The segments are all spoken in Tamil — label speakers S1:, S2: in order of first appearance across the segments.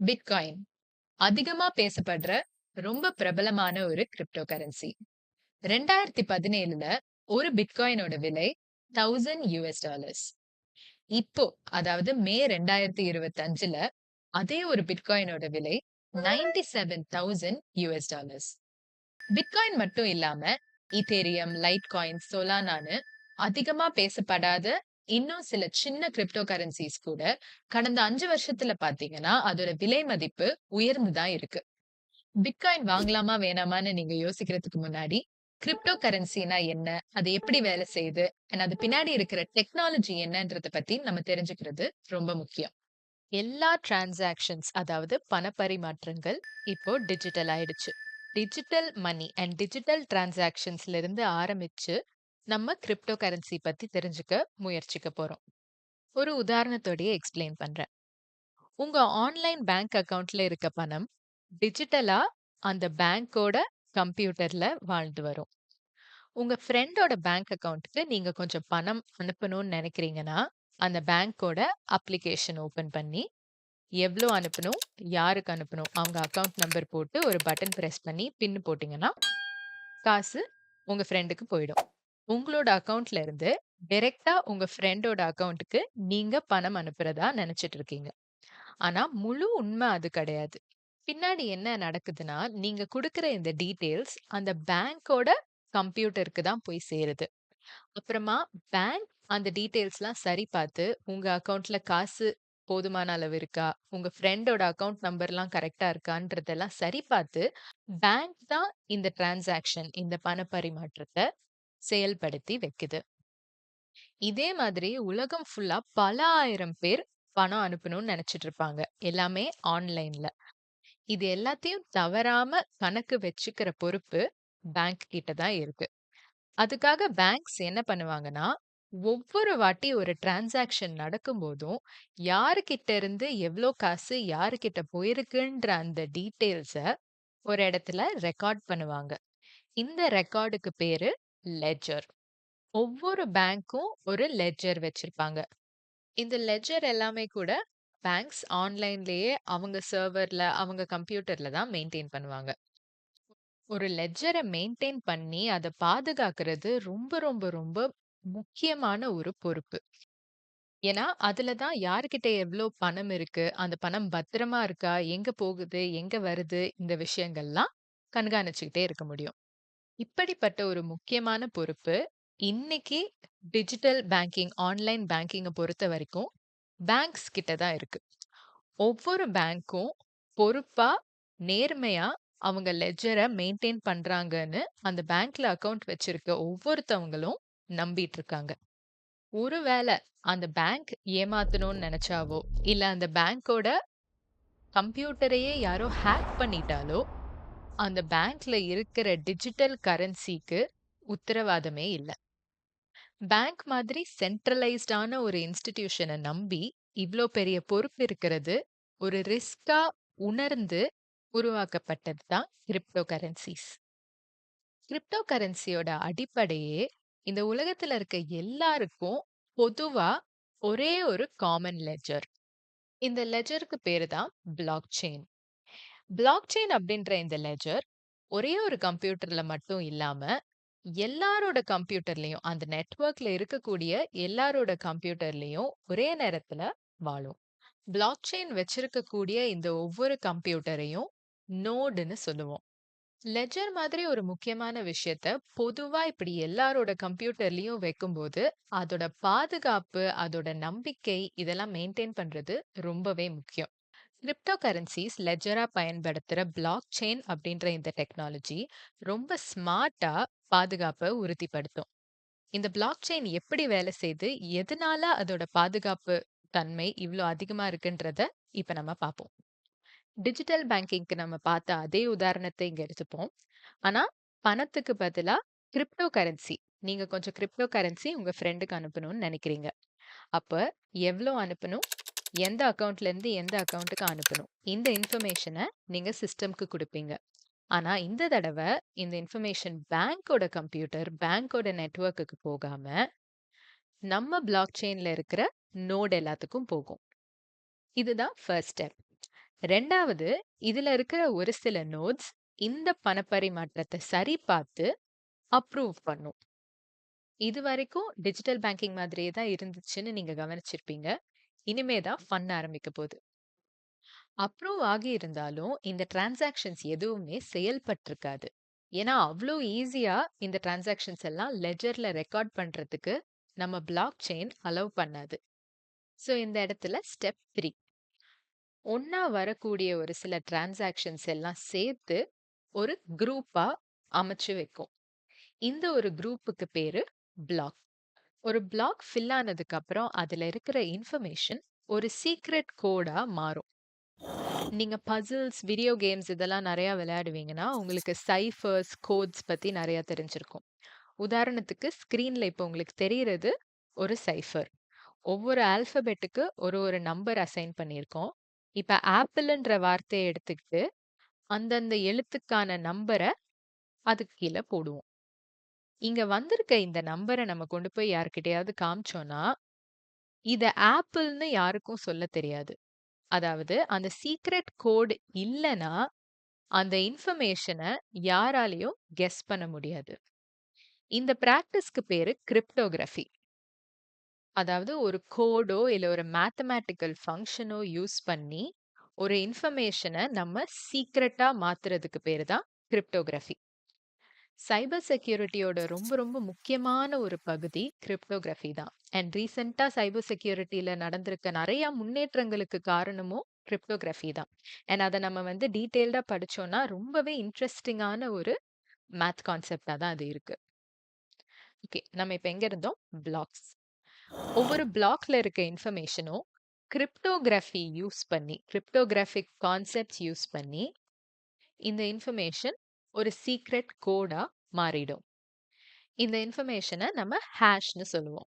S1: பிட்காயின் அதிகமா பேசப்படுற ரொம்ப பிரபலமான ஒரு கிரிப்டோ கரன்சி. 2017ல ஒரு பிட்காயினோட விலை $1000. இப்போ அதாவது மே 2025ல அதே ஒரு பிட்காயினோட விலை $97,000. பிட்காயின் மட்டும் இல்லாம ஈதேரியம், லைட் காயின், சொலானான்னு அதிகமா பேசப்படாத இன்னும் சில சின்ன கிரிப்டோ கரன்சிஸ் கூட கடந்த 5 வருஷத்துல பாத்தீங்கன்னா அதோட விலை மதிப்பு உயர்ந்து தான் இருக்கு. பிட்காயின் வாங்கலாமா வேணாமான்னு நீங்க யோசிக்கிறதுக்கு முன்னாடி கிரிப்டோ கரன்சினா என்ன, அது எப்படி வேலை செய்யுது, and அது பின்னாடி இருக்கிற டெக்னாலஜி என்னன்றத பத்தி நம்ம தெரிஞ்சுக்கிறது ரொம்ப முக்கியம். எல்லா டிரான்சாக்ஷன்ஸ் அதாவது பணப்பரிமாற்றங்கள் இப்போ டிஜிட்டல் ஆயிடுச்சு. டிஜிட்டல் மணி அண்ட் டிஜிட்டல் டிரான்சாக்ஷன்ஸ்ல இருந்து ஆரம்பிச்சு நம்ம கிரிப்டோ கரன்சி பத்தி தெரிஞ்சுக்க முயற்சிக்க போறோம். ஒரு உதாரணத்தோடயே எக்ஸ்பிளைன் பண்றேன். உங்க ஆன்லைன் பேங்க் அக்கவுண்ட்ல இருக்க பணம் டிஜிட்டலா அந்த பேங்கோட கம்ப்யூட்டர்ல வாழ்ந்து வரும். உங்க ஃப்ரெண்டோட பேங்க் அக்கவுண்ட்க்கு நீங்க கொஞ்சம் பணம் அனுப்பணும்னு நினைக்கிறீங்கன்னா அந்த பேங்கோட அப்ளிகேஷன் ஓபன் பண்ணி எவ்ளோ அனுப்பணும், யாருக்கு அனுப்பணும், அவங்க அக்கவுண்ட் நம்பர் போட்டு ஒரு பட்டன் பிரஸ் பண்ணி பின் போட்டீங்கன்னா காசு உங்க ஃப்ரெண்டுக்கு போயிடும். உங்களோட அக்கவுண்ட்ல இருந்து டைரக்ட்டா உங்க ஃப்ரெண்டோட அக்கவுண்ட்க்கு நீங்க பணம் அனுப்புறதா நினைச்சிட்டு இருக்கீங்க. ஆனா முழு உண்மை அது கிடையாது. பின்னாடி என்ன நடக்குதுன்னா, நீங்க குடுக்குற இந்த டீட்டெயில்ஸ் அந்த பேங்கோட கம்ப்யூட்டருக்கு தான் போய் சேருது. அப்புறமா பேங்க் அந்த டீட்டெயில்ஸ்லாம் சரி பார்த்து, உங்க அக்கவுண்ட்ல காசு போதுமான அளவு இருக்கா? உங்க ஃப்ரெண்டோட அக்கவுண்ட் நம்பர்லாம் கரெக்ட்டா இருக்கான்றதெல்லாம் சரி பார்த்து, பேங்க் தான் இந்த டிரான்சாக்ஷன், இந்த பண பரிமாற்றத்த செயல்படுத்தி வைக்குது. இதே மாதிரி உலகம் ஃபுல்லா பல 1000 பேர் பணம் அனுப்பணும்னு நெனச்சிட்டு இருப்பாங்க. எல்லாமே ஆன்லைன்ல. இது எல்லாத்தையும் தவறாம கணக்கு வச்சுக்கிற பொறுப்பு பேங்க் கிட்ட தான் இருக்கு. அதுக்காக பேங்க்ஸ் என்ன பண்ணுவாங்கன்னா, ஒவ்வொரு வாட்டி ஒரு டிரான்சாக்ஷன் நடக்கும்போதும், யாருகிட்ட இருந்து எவ்ளோ காசு யாருகிட்ட போயிருக்குன்ற அந்த டீட்டெயில்ஸ ஒரு இடத்துல ரெக்கார்ட் பண்ணுவாங்க. இந்த ரெக்கார்டுக்கு பேரு லெட்ஜர். ஒவ்வொரு பேங்க்கும் ஒரு லெட்ஜர் வச்சிருப்பாங்க. இந்த லெட்ஜர் எல்லாமே கூட பேங்க்ஸ் ஆன்லைன்லயே அவங்க சர்வர்ல, அவங்க கம்ப்யூட்டர்ல தான் மெயின்டெயின் பண்ணுவாங்க. ஒரு லெட்ஜர மெயின்டெயின் பண்ணி அத பாதுகாக்கிறது ரொம்ப ரொம்ப ரொம்ப முக்கியமான ஒரு பொறுப்பு. ஏன்னா, அதுல தான் யார்கிட்ட எவ்ளோ பணம் இருக்கு, அந்த பணம் பத்திரமா இருக்கா, எங்க போகுது, எங்க வருது, இந்த விஷயங்கள்லாம் கண்காணிச்சுக்கிட்டே இருக்க முடியும். இப்படிப்பட்ட ஒரு முக்கியமான பொறுப்பு இன்னைக்கு டிஜிட்டல் பேங்கிங், ஆன்லைன் பேங்கிங்க பொறுத்தவரைக்கும் பேங்க்ஸ் கிட்ட தான் இருக்கு. ஒவ்வொரு பேங்க்கும் பொறுப்பா, நேர்மையா அவங்க லெட்ஜர மெயின்டெயின் பண்றாங்கன்னு அந்த பேங்க்ல அக்கவுண்ட் வச்சிருக்க ஒவ்வொருத்தவங்களும் நம்பிட்டு இருக்காங்க. ஒருவேள அந்த பேங்க் ஏமாத்தணும்னு நெனச்சாவோ, இல்ல அந்த பேங்கோட கம்ப்யூட்டரையே யாரோ ஹேக் பண்ணிட்டாலோ, அந்த பேங்க்ல இருக்கிற டிஜிட்டல் கரன்சிக்கு உத்தரவாதமே இல்ல. பேங்க் மாதிரி சென்ட்ரலைஸ்டான ஒரு இன்ஸ்டிடியூஷன நம்பி, இவ்ளோ பெரிய பொறுப்பு இருக்கிறது, ஒரு ரிஸ்க்கா உணர்ந்து உருவாக்கப்பட்டது தான் கிரிப்டோ கரன்சிஸ். கிரிப்டோ கரன்சியோட அடிப்படையே இந்த உலகத்துல இருக்க எல்லாருக்கும் பொதுவா ஒரே ஒரு காமன் லெட்ஜர். இந்த லெட்ஜருக்கு பேரு தான் பிளாக் செயின். பிளாக் செயின் அப்படின்ற இந்த லெட்ஜர் ஒரே ஒரு கம்ப்யூட்டர்ல மட்டும் இல்லாம எல்லாரோட கம்ப்யூட்டர்லயும் அந்த நெட்வொர்க்ல இருக்கக்கூடிய எல்லாரோட கம்ப்யூட்டர்லயும் ஒரே நேரத்துல வாழும். பிளாக் செயின் வச்சிருக்கக்கூடிய இந்த ஒவ்வொரு கம்ப்யூட்டரையும் நோடுன்னு சொல்லுவோம். லெட்ஜர் மாதிரி ஒரு முக்கியமான விஷயத்த பொதுவா இப்படி எல்லாரோட கம்ப்யூட்டர்லயும் வைக்கும்போது அதோட பாதுகாப்பு, அதோட நம்பிக்கை இதெல்லாம் மெயின்டைன் பண்றது ரொம்பவே முக்கியம். கிரிப்டோ கரன்சிஸ் லெட்ஜரா பயன்படுத்துற பிளாக் செயின் அப்படின்ற இந்த டெக்னாலஜி ரொம்ப ஸ்மார்ட்டா பாதுகாப்பை உறுதிப்படுத்தும். இந்த பிளாக் செயின் எப்படி வேலை செய்து, எதனால அதோட பாதுகாப்பு தன்மை இவ்ளோ அதிகமா இருக்குன்றத இப்ப நம்ம பார்ப்போம். டிஜிட்டல் பேங்கிங்க்கு நம்ம பார்த்த அதே உதாரணத்தை இங்க எடுத்துப்போம். ஆனா பணத்துக்கு பதிலா கிரிப்டோ கரன்சி, நீங்க கொஞ்சம் கிரிப்டோ கரன்சி உங்க ஃப்ரெண்டுக்கு அனுப்பணும்னு நினைக்கிறீங்க. அப்ப எவ்ளோ அனுப்பணும்? எந்த அக்கவுண்ட்ல இருந்து எந்த அக்கவுண்ட்டுக்கு அனுப்பணும்? இந்த இன்ஃபர்மேஷன நீங்க சிஸ்டம்க்கு குடுப்பீங்க. ஆனா இந்த தடவ இந்த இன்ஃபர்மேஷன் பேங்கோட கம்ப்யூட்டர், பேங்கோட நெட்வொர்க்குக்கு போகாம, நம்ம பிளாக் செயின்ல இருக்கிற நோட் எல்லாத்துக்கும் போகும். இதுதான் ஃபர்ஸ்ட் ஸ்டெப். 2வது, இதுல இருக்கிற ஒரு சில நோட்ஸ் இந்த பணப்பரிமாற்றத்த சரி பார்த்து அப்ரூவ் பண்ணும். இதுவரைக்கும் டிஜிட்டல் பேங்கிங் மாதிரியே தான் இருந்துச்சுன்னு நீங்க கவனிச்சிருப்பீங்க. இனிமே தான் ஃபன் ஆரம்பிக்க போகுது. அப்ரூவ் ஆகியிருந்தாலும் இந்த டிரான்சாக்ஷன்ஸ் எதுவுமே செயல்பட்டிருக்காது. ஏன்னா, அவ்ளோ ஈஸியா இந்த டிரான்சாக்ஷன்ஸ் எல்லாம் லெட்ஜர்ல ரெக்கார்ட் பண்றதுக்கு நம்ம பிளாக் செயின் அலோவ் பண்ணாது. ஸோ இந்த இடத்துல ஸ்டெப் 3 ஒண்ணா வரக்கூடிய ஒரு சில டிரான்சாக்ஷன்ஸ் எல்லாம் சேர்த்து ஒரு குரூப்பா அமைச்சு வைக்கும். இந்த ஒரு குரூப்புக்கு பேரு பிளாக். ஒரு பிளாக் ஃபில் ஆனதுக்கு அப்புறம் அதுல இருக்கிற இன்ஃபர்மேஷன் ஒரு சீக்ரெட் கோடா மாறும். நீங்க பசில்ஸ், வீடியோ கேம்ஸ் இதெல்லாம் நெறைய விளையாடுவீங்கன்னா, உங்களுக்கு சைஃபர்ஸ், கோட்ஸ் பத்தி நெறைய தெரிஞ்சிருக்கும். உதாரணத்துக்கு ஸ்க்ரீன்ல இப்போ உங்களுக்கு தெரியறது ஒரு சைஃபர். ஒவ்வொரு ஆல்ஃபபெட்டுக்கு ஒரு நம்பர் அசைன் பண்ணியிருக்கோம். இப்ப ஆப்பிள்ன்ற வார்த்தைய எடுத்துக்கிட்டு, அந்தந்த எழுத்துக்கான நம்பர அதுக்கு கீழ போடுவோம். இங்க வந்திருக்க இந்த நம்பர நம்ம கொண்டு போய் யார்கிட்டயாவது காமிச்சோம்னா, இத ஆப்பிள்ன்னு யாருக்கும் சொல்லத் தெரியாது. அதாவது அந்த சீக்ரெட் கோட் இல்லன்னா, அந்த இன்ஃபர்மேஷன யாராலயும் கெஸ் பண்ண முடியாது. இந்த பிராக்டிஸ்க்கு பேரு கிரிப்டோகிராஃபி. அதாவது ஒரு கோடோ இல்ல ஒரு மேத்தமேட்டிக்கல் ஃபங்ஷனோ யூஸ் பண்ணி ஒரு இன்ஃபர்மேஷன நம்ம சீக்ரெட்டா மாத்துறதுக்கு பேரு தான் கிரிப்டோகிராஃபி. சைபர் செக்யூரிட்டியோட ரொம்ப ரொம்ப முக்கியமான ஒரு பகுதி கிரிப்டோகிராஃபி தான். அண்ட் ரீசெண்டா சைபர் செக்யூரிட்டில நடந்திருக்க நிறைய முன்னேற்றங்களுக்கு காரணமும் கிரிப்டோகிராஃபி தான். அண்ட் அத நம்ம வந்து டீட்டெயில்டா படிச்சோம்னா ரொம்பவே இன்ட்ரெஸ்டிங்கான ஒரு மேத் கான்செப்ட்டா தான் அது இருக்கு. ஓகே, நம்ம இப்ப எங்க இருந்தோம்? பிளாக்ஸ். ஒவ்வொரு பிளாக்ல இருக்க இன்ஃபர்மேஷனும் கிரிப்டோகிராஃபி யூஸ் பண்ணி, கிரிப்டோகிராஃபிக் கான்செப்ட்ஸ் யூஸ் பண்ணி இந்த இன்ஃபர்மேஷன் ஒரு சீக்ரெட் கோடா மாறிடும். இந்த இன்ஃபர்மேஷனை நம்ம ஹேஷ்னு சொல்லுவோம்.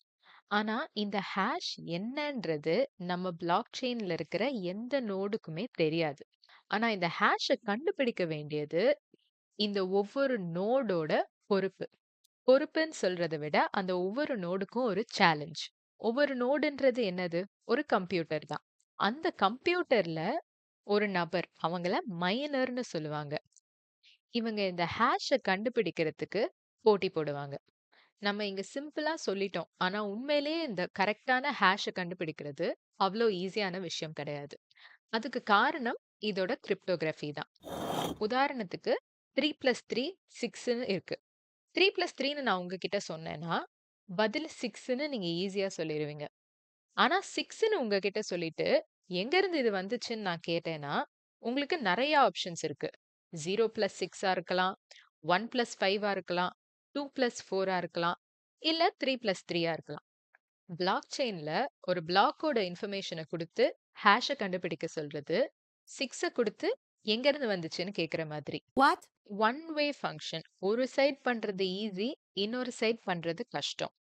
S1: ஆனா இந்த ஹேஷ் என்னன்றது நம்ம பிளாக் செயின்ல இருக்கிற எந்த நோடுக்குமே தெரியாது. ஆனா இந்த ஹேஷை கண்டுபிடிக்க வேண்டியது இந்த ஒவ்வொரு நோடோட பொறுப்பு. பொறுப்புன்னு சொல்றதை விட அந்த ஒவ்வொரு நோடுக்கும் ஒரு சேலஞ்ச். ஒவ்வொரு நோடுன்றது என்னது? ஒரு கம்ப்யூட்டர் தான். அந்த கம்ப்யூட்டர்ல ஒரு நபர், அவங்கள மைனர்னு சொல்லுவாங்க. இவங்க இந்த ஹேஷ கண்டுபிடிக்கிறதுக்கு போட்டி போடுவாங்க. நம்ம இங்க சிம்பிளா சொல்லிட்டோம். ஆனா உண்மையிலேயே இந்த கரெக்ட்டான ஹேஷ கண்டுபிடிக்கிறது அவ்ளோ ஈஸியான விஷயம் கிடையாது. அதுக்கு காரணம் இதோட கிரிப்டோகிராஃபி தான். உதாரணத்துக்கு 3+3 6ன்னு இருக்கு. 3+3ன்னு நான் உங்ககிட்ட சொன்னேன்னா, பதில் 6ன்னு நீங்க ஈஸியா சொல்லிருவீங்க. ஆனா 6ன்னு உங்ககிட்ட சொல்லிட்டு, எங்கருந்து இது வந்துச்சுன்னு நான் கேட்டேன்னா, உங்களுக்கு நெறைய ஆப்ஷன்ஸ் இருக்கு. 0+6ஆ இருக்கலாம், 1+5ஆ இருக்கலாம், 2+4ஆ இருக்கலாம், இல்ல 3+3ஆ இருக்கலாம். பிளாக் செயின்ல ஒரு பிளாக்கோட இன்ஃபர்மேஷன குடுத்து, ஹேஷ கண்டுபிடிக்க சொல்றது, 6அ குடுத்து எங்கருந்து வந்துச்சுன்னு கேக்குற மாதிரி.
S2: What?
S1: One way function. ஒரு சைட் பண்றது ஈஸி, இன்னொரு சைட் பண்றது கஷ்டம்.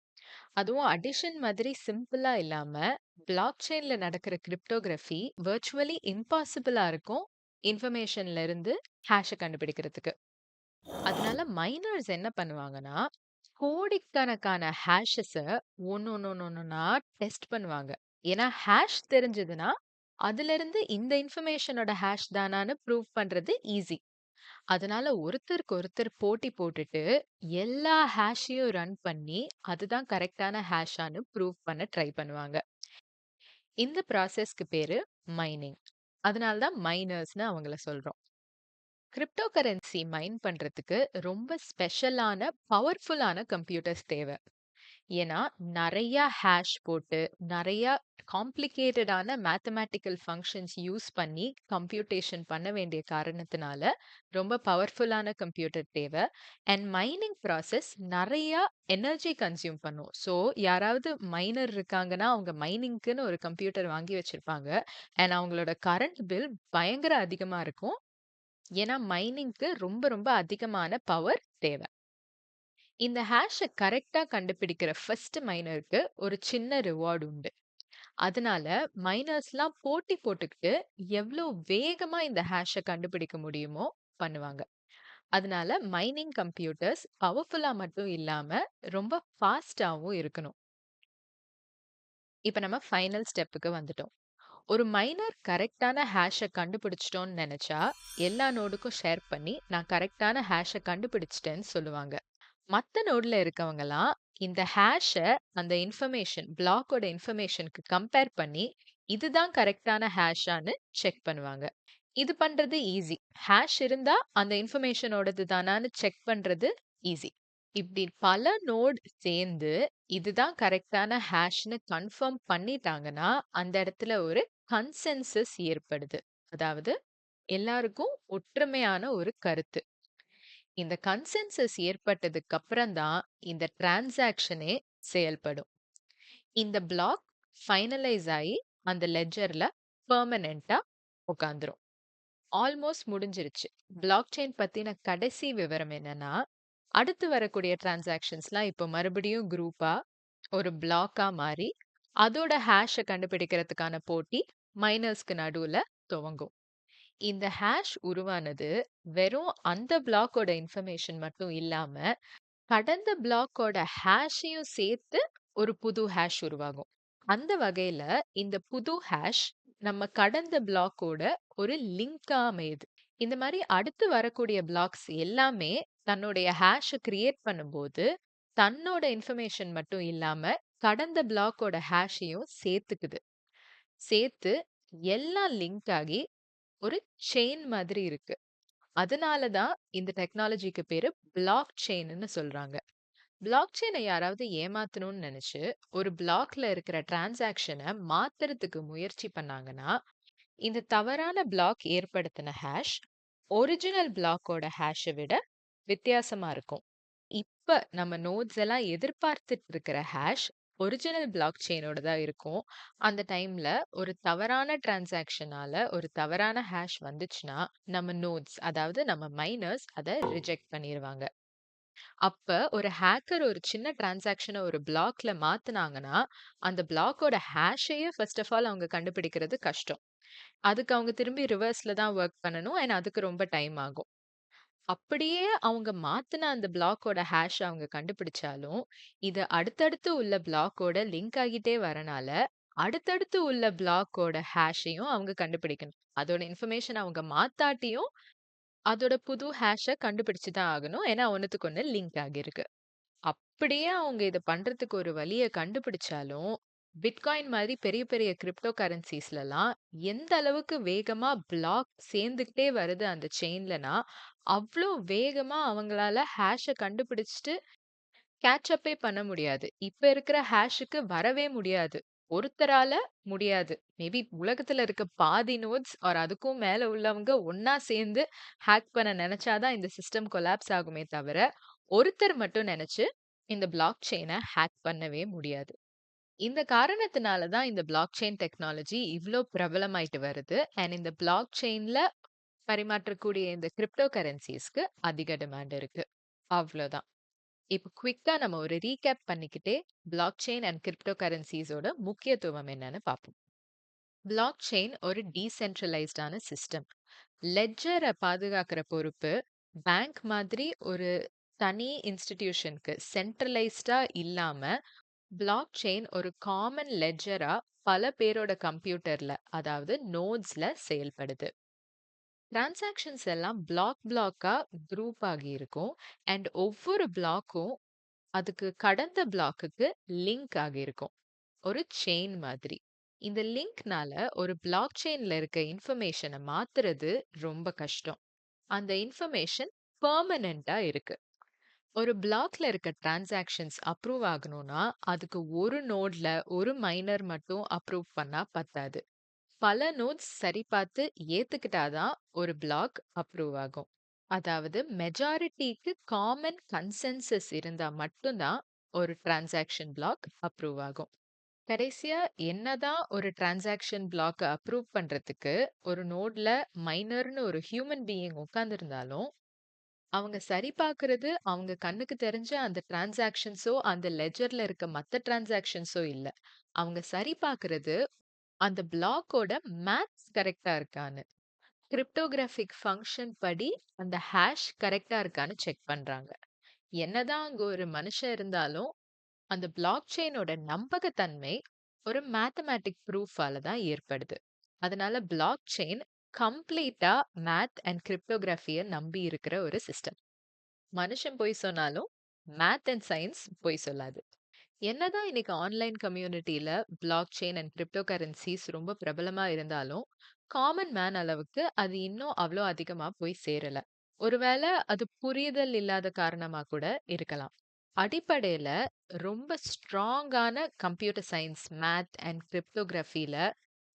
S1: அதுவும் அடிஷன் மாதிரி சிம்பிளா இல்லாம, பிளாக் செயின்ல நடக்கிற கிரிப்டோகிராஃபி விர்ச்சுவலி இம்பாசிபிளா இருக்கும். இன்ஃபர்மேஷன்ல இருந்து ஹேஷ கண்டுபிடிக்கிறதுக்கு. அதனால மைனர்ஸ் என்ன பண்ணுவாங்கன்னா, கோடிக்கணக்கான ஹேஷஸ ஒன்னொன்னா டெஸ்ட் பண்ணுவாங்க. ஏன்னா ஹேஷ் தெரிஞ்சதுன்னா, அதிலிருந்து இந்த இன்ஃபர்மேஷனோட ஹேஷ் தானான்னு ப்ரூவ் பண்றது ஈஸி. அதனால ஒருத்தருக்கு ஒருத்தர் போட்டி போட்டுட்டு எல்லா ஹேஷையும் ரன் பண்ணி அதுதான் கரெக்டான ஹேஷான்னு ப்ரூவ் பண்ண ட்ரை பண்ணுவாங்க. இந்த ப்ராசஸ்க்கு பேரு மைனிங். அதனால தான் மைனர்ஸ்னு அவங்கள சொல்றோம். கிரிப்டோ கரன்சி மைன் பண்றதுக்கு ரொம்ப ஸ்பெஷலான பவர்ஃபுல்லான கம்ப்யூட்டர்ஸ் தேவை. ஏன்னா நெறைய ஹேஷ் போட்டு நெறைய காம்ப்ளிகேட்டடான மேத்தமேட்டிக்கல் ஃபங்க்ஷன்ஸ் யூஸ் பண்ணி கம்ப்யூட்டேஷன் பண்ண வேண்டிய காரணத்தினால ரொம்ப பவர்ஃபுல்லான கம்ப்யூட்டர் தேவை. அண்ட் மைனிங் ப்ராசஸ் நெறைய எனர்ஜி கன்சியூம் பண்ணும். ஸோ யாராவது மைனர் இருக்காங்கன்னா அவங்க மைனிங்க்குன்னு ஒரு கம்ப்யூட்டர் வாங்கி வச்சிருப்பாங்க. அண்ட் அவங்களோட கரண்ட் பில் பயங்கர அதிகமா இருக்கும். ஏன்னா மைனிங்க்கு ரொம்ப ரொம்ப அதிகமான பவர் தேவை. இந்த ஹேஷ கரெக்ட்டா கண்டுபிடிக்கிற ஃபர்ஸ்ட் மைனருக்கு ஒரு சின்ன ரிவார்ட் உண்டு. அதனால மைனர்ஸ்லாம் போட்டி போட்டுக்கிட்டு எவ்ளோ வேகமா இந்த ஹேஷ கண்டுபிடிக்க முடியுமோ பண்ணுவாங்க. அதனால மைனிங் கம்ப்யூட்டர்ஸ் பவர்ஃபுல்லா மட்டும் இல்லாம ரொம்ப ஃபாஸ்ட்டாவும் இருக்கணும். இப்ப நம்ம ஃபைனல் ஸ்டெப்புக்கு வந்துட்டோம். ஒரு மைனர் கரெக்ட்டான ஹேஷ கண்டுபிடிச்சிட்டோம்னு நெனச்சா, எல்லா நோடுக்கும் ஷேர் பண்ணி, நான் கரெக்ட்டான ஹேஷ கண்டுபிடிச்சுட்டேன்னு சொல்லுவாங்க. மத்த நோட்ல இருக்கவங்கலாம், இந்த ஹேஷ அந்த பிளாக்கோட இன்ஃபர்மேஷனுக்கு கம்பேர் பண்ணி, இதுதான் கரெக்ட்டான ஹேஷான்னு செக் பண்ணுவாங்க. இது பண்றது ஈஸி. ஹேஷ் இருந்தா அந்த இன்ஃபர்மேஷனோடது தானான்னு செக் பண்றது ஈஸி. இப்படி பல நோட் சேர்ந்து இதுதான் கரெக்ட்டான ஹேஷ்ன்னு கன்ஃபார்ம் பண்ணிட்டாங்கன்னா, அந்த இடத்துல ஒரு கன்சென்சஸ் ஏற்படுது. அதாவது எல்லாருக்கும் ஒற்றுமையான ஒரு கருத்து. இந்த கன்சென்சஸ் ஏற்பட்டதுக்கு அப்புறம் தான் இந்த டிரான்சாக்ஷனே செயல்படும். இந்த பிளாக் ஃபைனலைஸ் ஆயி அந்த லெட்ஜர்ல பெர்மனன்ட்டா உட்காந்துரும். ஆல்மோஸ்ட் முடிஞ்சிருச்சு. பிளாக் செயின் பத்தின கடைசி விவரம் என்னன்னா, அடுத்து வரக்கூடிய டிரான்சாக்ஷன்ஸ்லாம் இப்போ மறுபடியும் குரூப்பா ஒரு பிளாக்கா மாறி, அதோட ஹேஷ கண்டுபிடிக்கிறதுக்கான போட்டி மைனர்ஸ்க்கு நடுவுல துவங்கும். இந்த ஹேஷ் உருவானது வெறும் அந்த பிளாக்கோட இன்ஃபர்மேஷன் மட்டும் இல்லாம, கடந்த பிளாக்கோட ஹேஷையும் சேர்த்து ஒரு புது ஹேஷ் உருவாகும். அந்த வகையில இந்த புது ஹேஷ் நம்ம கடந்த பிளாக்கோட ஒரு லிங்கா அமையுது. இந்த மாரி அடுத்து வரக்கூடிய பிளாக்ஸ் எல்லாமே தன்னுடைய ஹேஷ கிரியேட் பண்ணும்போது, தன்னோட இன்ஃபர்மேஷன் மட்டும் இல்லாம கடந்த பிளாக்கோட ஹேஷையும் சேர்த்துக்குது. சேர்த்து எல்லாம் லிங்க் ஆகி ஒரு செயின் மாதிரி இருக்கு. அதனால தான் இந்த டெக்னாலஜிக்கு பேரு பிளாக் செயின்னு சொல்றாங்க. பிளாக் செயின யாராவது ஏமாத்தணும்னு நெனச்சு, ஒரு பிளாக்ல இருக்கிற டிரான்சாக்ஷன மாத்துறதுக்கு முயற்சி பண்ணாங்கன்னா, இந்த தவறான பிளாக் ஏற்படுத்தின ஹேஷ், ஒரிஜினல் பிளாக்கோட ஹேஷ விட வித்தியாசமா இருக்கும். இப்ப நம்ம நோட்ஸ் எல்லாம் எதிர்பார்த்துட்டு இருக்கிற ஹேஷ், ஒரிஜினல் பிளாக் செயினோட தான் இருக்கும். அந்த டைம்ல ஒரு தவறான டிரான்சாக்ஷனால ஒரு தவறான ஹேஷ் வந்துச்சுன்னா, நம்ம நோட்ஸ் அதாவது நம்ம மைனர்ஸ் அத ரிஜெக்ட் பண்ணிருவாங்க. அப்ப ஒரு ஹேக்கர் ஒரு சின்ன டிரான்சாக்ஷன ஒரு பிளாக்ல மாத்துனாங்கன்னா, அந்த பிளாக்கோட ஹேஷையே ஃபர்ஸ்ட் ஆஃப் ஆல் அவங்க கண்டுபிடிக்கிறது கஷ்டம். அதுக்கு அவங்க திரும்பி ரிவர்ஸ்ல தான் வொர்க் பண்ணணும். அண்ட் அதுக்கு ரொம்ப டைம் ஆகும். அப்படியே அவங்க மாத்துன அந்த பிளாக்கோட ஹேஷ அவங்க கண்டுபிடிச்சாலும், இது அடுத்தடுத்து உள்ள பிளாக்கோட லிங்க் ஆகிட்டே வரனால, அடுத்தடுத்து உள்ள பிளாக்கோட ஹேஷையும் அவங்க கண்டுபிடிக்கணும். அதோட இன்ஃபர்மேஷன் அவங்க மாத்தாட்டியும், அதோட புது ஹேஷ கண்டுபிடிச்சு தான் ஆகணும். ஏன்னா, ஒண்ணுத்துக்கு ஒண்ணு லிங்க் ஆகியிருக்கு. அப்படியே அவங்க இத பண்றதுக்கு ஒரு வழிய கண்டுபிடிச்சாலும், பிட்காயின் மாதிரி பெரிய பெரிய கிரிப்டோ கரன்சிஸ்லலாம் எந்த அளவுக்கு வேகமா பிளாக் சேர்ந்துகிட்டே வருது அந்த செயின்லனா, அவ்ளோ வேகமா அவங்களால ஹேஷ கண்டுபிடிச்சுட்டு கேட்ச் அப்பே பண்ண முடியாது. இப்ப இருக்கிற ஹேஷுக்கு வரவே முடியாது. ஒருத்தரால முடியாது. மேபி உலகத்துல இருக்க பாதி நோட்ஸ் ஆர் அதுக்கும் மேல உள்ளவங்க ஒண்ணா சேர்ந்து ஹேக் பண்ண நெனச்சா தான் இந்த சிஸ்டம் கொலாப்ஸ் ஆகுமே தவிர, ஒருத்தர் மட்டும் நெனச்சு இந்த பிளாக் செயின ஹேக் பண்ணவே முடியாது. இந்த காரணத்தினால தான் இந்த பிளாக் செயின் டெக்னாலஜி இவ்ளோ பிரபலமாயிட்டு வருது. அண்ட் இந்த பிளாக் செயின்ல பரிமாற்றக்கூடிய இந்த கிரிப்டோ கரன்சிஸ்க்கு அதிக டிமாண்ட் இருக்கு. அவ்ளோதான். இப்ப குயிக்கா நம்ம ஒரு ரீகேப் பண்ணிக்கிட்டே பிளாக் செயின் அண்ட் கிரிப்டோ கரன்சிஸோட முக்கியத்துவம் என்னன்னு பார்ப்போம். பிளாக் செயின் ஒரு டீசென்ட்ரலைஸ்டான சிஸ்டம். லெட்ஜர பாதுகாக்கிற பொறுப்பு பேங்க் மாதிரி ஒரு தனி இன்ஸ்டிடியூஷனுக்கு சென்ட்ரலைஸ்டா இல்லாம பிளாக் செயின் ஒரு காமன் லெட்ஜரா பல பேரோட கம்ப்யூட்டர்ல அதாவது நோட்ஸ்ல செயல்படுது. டிரான்சாக்ஷன்ஸ் எல்லாம் பிளாக்கா குரூப் ஆகி இருக்கும். அண்ட் ஒவ்வொரு பிளாக்கும் அதுக்கு கடந்த பிளாக்குக்கு லிங்க் ஆகியிருக்கும். ஒரு செயின் மாதிரி. இந்த லிங்க்னால ஒரு பிளாக் செயின்ல இருக்க இன்ஃபர்மேஷனை மாத்துறது ரொம்ப கஷ்டம். அந்த இன்ஃபர்மேஷன் பெர்மனண்டா இருக்கு. ஒரு பிளாக்ல இருக்க டிரான்சாக்ஷன்ஸ் அப்ரூவ் ஆகணும்னா அதுக்கு ஒரு நோட்ல ஒரு மைனர் மட்டும் அப்ரூவ் பண்ணா பத்தாது. பல நோட்ஸ் சரி பார்த்து ஏத்துக்கிட்டாதான் ஒரு பிளாக் அப்ரூவ் ஆகும். அதாவது மெஜாரிட்டிக்கு காமன் கன்சென்சஸ் இருந்தா மட்டும்தான் ஒரு டிரான்சாக்ஷன் பிளாக் அப்ரூவ் ஆகும். கடைசியா என்னதான் ஒரு டிரான்சாக்ஷன் பிளாக் அப்ரூவ் பண்றதுக்கு ஒரு நோட்ல மைனர்னு ஒரு ஹியூமன் பீயிங் உட்கார்ந்திருந்தாலும் அவங்க சரி பார்க்கிறது அவங்க கண்ணுக்கு தெரிஞ்ச அந்த டிரான்சாக்ஷன்ஸோ அந்த லெஜர்ல இருக்க மத்த டிரான்சாக்ஷன்ஸோ இல்ல. அவங்க சரி பார்க்கிறது அந்த பிளாக்கோட மேத்ஸ் கரெக்ட்டா இருக்கான்னு. கிரிப்டோகிராஃபிக் ஃபங்ஷன் படி அந்த ஹேஷ் கரெக்ட்டா இருக்கான்னு செக் பண்றாங்க. என்னதான் அங்க ஒரு மனுஷன் இருந்தாலும், அந்த பிளாக் செயினோட நம்பகத்தன்மை ஒரு மேத்தமேட்டிக் ப்ரூஃபால தான் ஏற்படுது. அதனால பிளாக் செயின் கம்ப்ளீட்டா மேத் அண்ட் கிரிப்டோகிராஃபிய நம்பி இருக்கிற ஒரு சிஸ்டம். மனுஷன் பொய் சொன்னாலும் மேத் அண்ட் சயின்ஸ் பொய் சொல்லாது. என்னதான் இன்னைக்கு ஆன்லைன் கம்யூனிட்டில blockchain and cryptocurrencies ரொம்ப பிரபலமா இருந்தாலும் காமன் மேன் அளவுக்கு அது இன்னும் அவ்வளோ அதிகமா போய் சேரல. ஒருவேளை அது புரிதல் இல்லாத காரணமா கூட இருக்கலாம். அடிப்படையில ரொம்ப ஸ்ட்ராங்கான கம்ப்யூட்டர் சயின்ஸ், மேத் அண்ட் கிரிப்டோகிராஃபில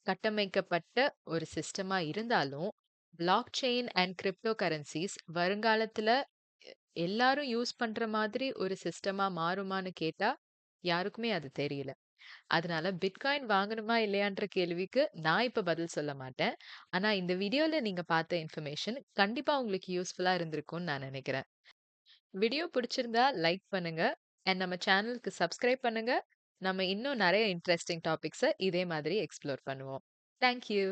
S1: கட்டமைக்கப்பட்ட ஒரு சிஸ்டமா இருந்தாலும் block chain and crypto currencies வருங்காலத்துல எல்லாரும் யூஸ் பண்ற மாதிரி ஒரு சிஸ்டமா மாறுமான்னு கேட்டா யாருக்குமே அது தெரியல. அதனால பிட்காயின் வாங்கணுமா இல்லையான்ற கேள்விக்கு நான் இப்ப பதில் சொல்ல மாட்டேன். ஆனா இந்த வீடியோல நீங்க பார்த்த இன்ஃபர்மேஷன் கண்டிப்பா உங்களுக்கு யூஸ்ஃபுல்லா இருந்திருக்கும்னு நான் நினைக்கிறேன். வீடியோ பிடிச்சிருந்தா லைக் பண்ணுங்க அண்ட் நம்ம சேனலுக்கு சப்ஸ்கிரைப் பண்ணுங்க. நம்ம இன்னும் நிறைய இன்ட்ரெஸ்டிங் டாபிக்ஸ இதே மாதிரி எக்ஸ்ப்ளோர் பண்ணுவோம். Thank you.